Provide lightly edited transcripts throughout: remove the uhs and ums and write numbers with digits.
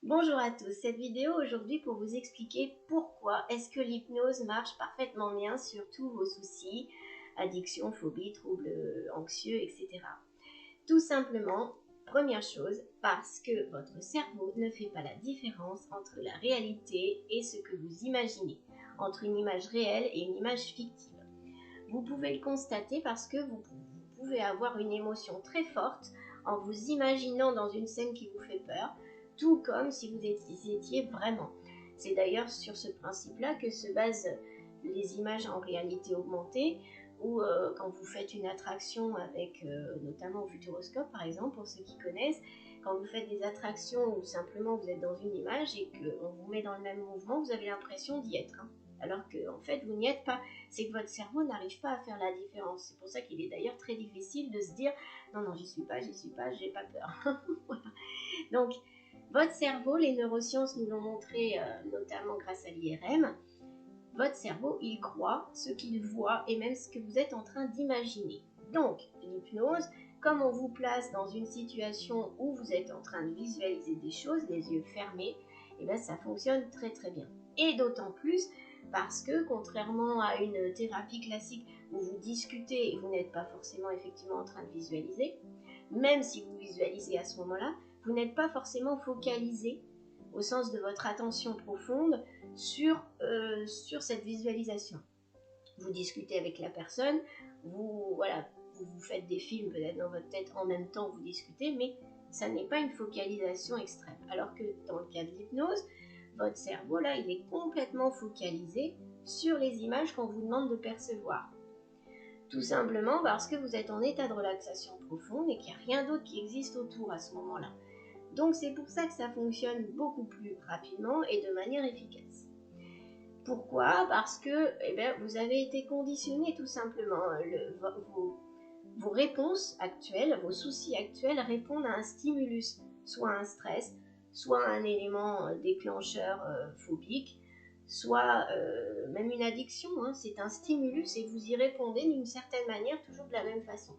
Bonjour à tous, cette vidéo aujourd'hui pour vous expliquer pourquoi est-ce que l'hypnose marche parfaitement bien sur tous vos soucis, addiction, phobie, troubles anxieux, etc. Tout simplement, première chose, parce que votre cerveau ne fait pas la différence entre la réalité et ce que vous imaginez, entre une image réelle et une image fictive. Vous pouvez le constater parce que vous pouvez avoir une émotion très forte en vous imaginant dans une scène qui vous fait peur, tout comme si vous étiez vraiment. C'est d'ailleurs sur ce principe-là que se basent les images en réalité augmentée, ou quand vous faites une attraction avec, notamment au Futuroscope par exemple, pour ceux qui connaissent, quand vous faites des attractions où simplement vous êtes dans une image et qu'on vous met dans le même mouvement, vous avez l'impression d'y être. Alors que en fait vous n'y êtes pas, c'est que votre cerveau n'arrive pas à faire la différence. C'est pour ça qu'il est d'ailleurs très difficile de se dire non j'y suis pas, j'ai pas peur. Voilà. Donc votre cerveau, les neurosciences nous l'ont montré notamment grâce à l'IRM, votre cerveau il croit ce qu'il voit et même ce que vous êtes en train d'imaginer. Donc l'hypnose, comme on vous place dans une situation où vous êtes en train de visualiser des choses, les yeux fermés, et bien ça fonctionne très très bien. Et d'autant plus parce que contrairement à une thérapie classique où vous discutez et vous n'êtes pas forcément effectivement en train de visualiser, même si vous visualisez à ce moment-là, vous n'êtes pas forcément focalisé au sens de votre attention profonde sur cette visualisation. Vous discutez avec la personne, vous faites des films peut-être dans votre tête en même temps que vous discutez, mais ça n'est pas une focalisation extrême. Alors que dans le cas de l'hypnose, votre cerveau, là, il est complètement focalisé sur les images qu'on vous demande de percevoir. Tout simplement parce que vous êtes en état de relaxation profonde et qu'il n'y a rien d'autre qui existe autour à ce moment-là. Donc c'est pour ça que ça fonctionne beaucoup plus rapidement et de manière efficace. Pourquoi? Parce que vous avez été conditionné tout simplement. Vos réponses actuelles, vos soucis actuels répondent à un stimulus, soit un stress, soit un élément déclencheur phobique, soit même une addiction. C'est un stimulus et vous y répondez d'une certaine manière, toujours de la même façon.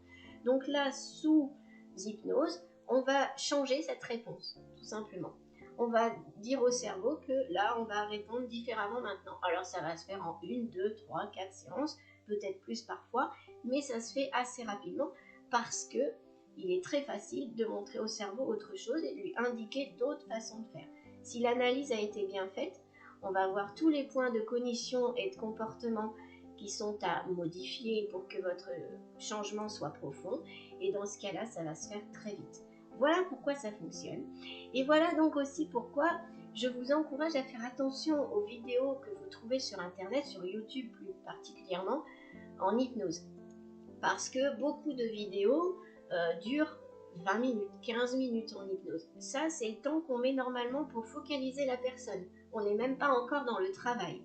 Donc là, sous hypnose, on va changer cette réponse, tout simplement. On va dire au cerveau que là, on va répondre différemment maintenant. Alors ça va se faire en 1, 2, 3, 4 séances, peut-être plus parfois, mais ça se fait assez rapidement parce que il est très facile de montrer au cerveau autre chose et de lui indiquer d'autres façons de faire. Si l'analyse a été bien faite, on va voir tous les points de cognition et de comportement qui sont à modifier pour que votre changement soit profond, et dans ce cas-là, ça va se faire très vite. Voilà pourquoi ça fonctionne. Et voilà donc aussi pourquoi je vous encourage à faire attention aux vidéos que vous trouvez sur Internet, sur YouTube plus particulièrement, en hypnose. Parce que beaucoup de vidéos durent 20 minutes, 15 minutes en hypnose. Ça, c'est le temps qu'on met normalement pour focaliser la personne. On n'est même pas encore dans le travail.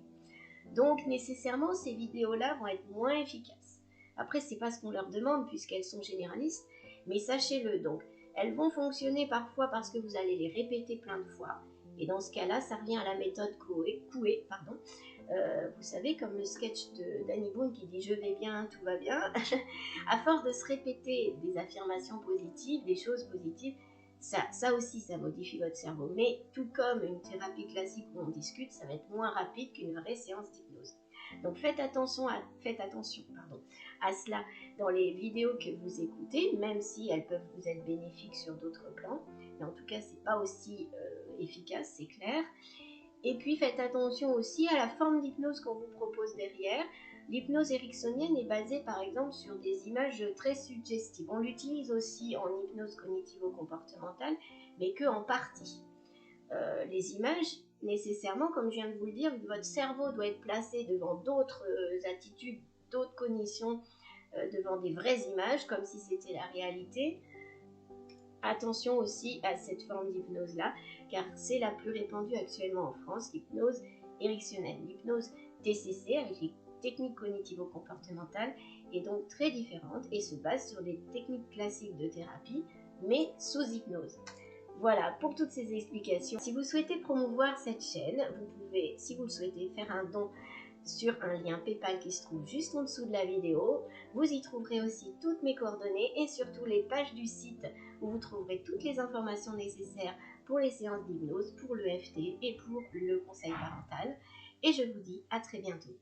Donc, nécessairement, ces vidéos-là vont être moins efficaces. Après, c'est pas ce qu'on leur demande puisqu'elles sont généralistes, mais sachez-le donc. Elles vont fonctionner parfois parce que vous allez les répéter plein de fois. Et dans ce cas-là, ça revient à la méthode Coué, vous savez, comme le sketch de Danny Boone qui dit « je vais bien, tout va bien ». À force de se répéter des affirmations positives, des choses positives, ça aussi, ça modifie votre cerveau. Mais tout comme une thérapie classique où on discute, ça va être moins rapide qu'une vraie séance d'hypnose. Donc faites attention à cela dans les vidéos que vous écoutez, même si elles peuvent vous être bénéfiques sur d'autres plans. Mais en tout cas, c'est pas aussi efficace, c'est clair. Et puis faites attention aussi à la forme d'hypnose qu'on vous propose derrière. L'hypnose ericksonienne est basée par exemple sur des images très suggestives. On l'utilise aussi en hypnose cognitivo-comportementale, mais que en partie. Les images, nécessairement, comme je viens de vous le dire, votre cerveau doit être placé devant d'autres attitudes, d'autres cognitions, devant des vraies images, comme si c'était la réalité. Attention aussi à cette forme d'hypnose-là, car c'est la plus répandue actuellement en France, l'hypnose ericksonienne. L'hypnose TCC, avec les techniques cognitivo-comportementales, est donc très différente et se base sur des techniques classiques de thérapie, mais sous hypnose. Voilà, pour toutes ces explications. Si vous souhaitez promouvoir cette chaîne, vous pouvez, si vous le souhaitez, faire un don sur un lien PayPal qui se trouve juste en dessous de la vidéo. Vous y trouverez aussi toutes mes coordonnées et surtout les pages du site où vous trouverez toutes les informations nécessaires pour les séances d'hypnose, pour le l'EFT et pour le conseil parental. Et je vous dis à très bientôt.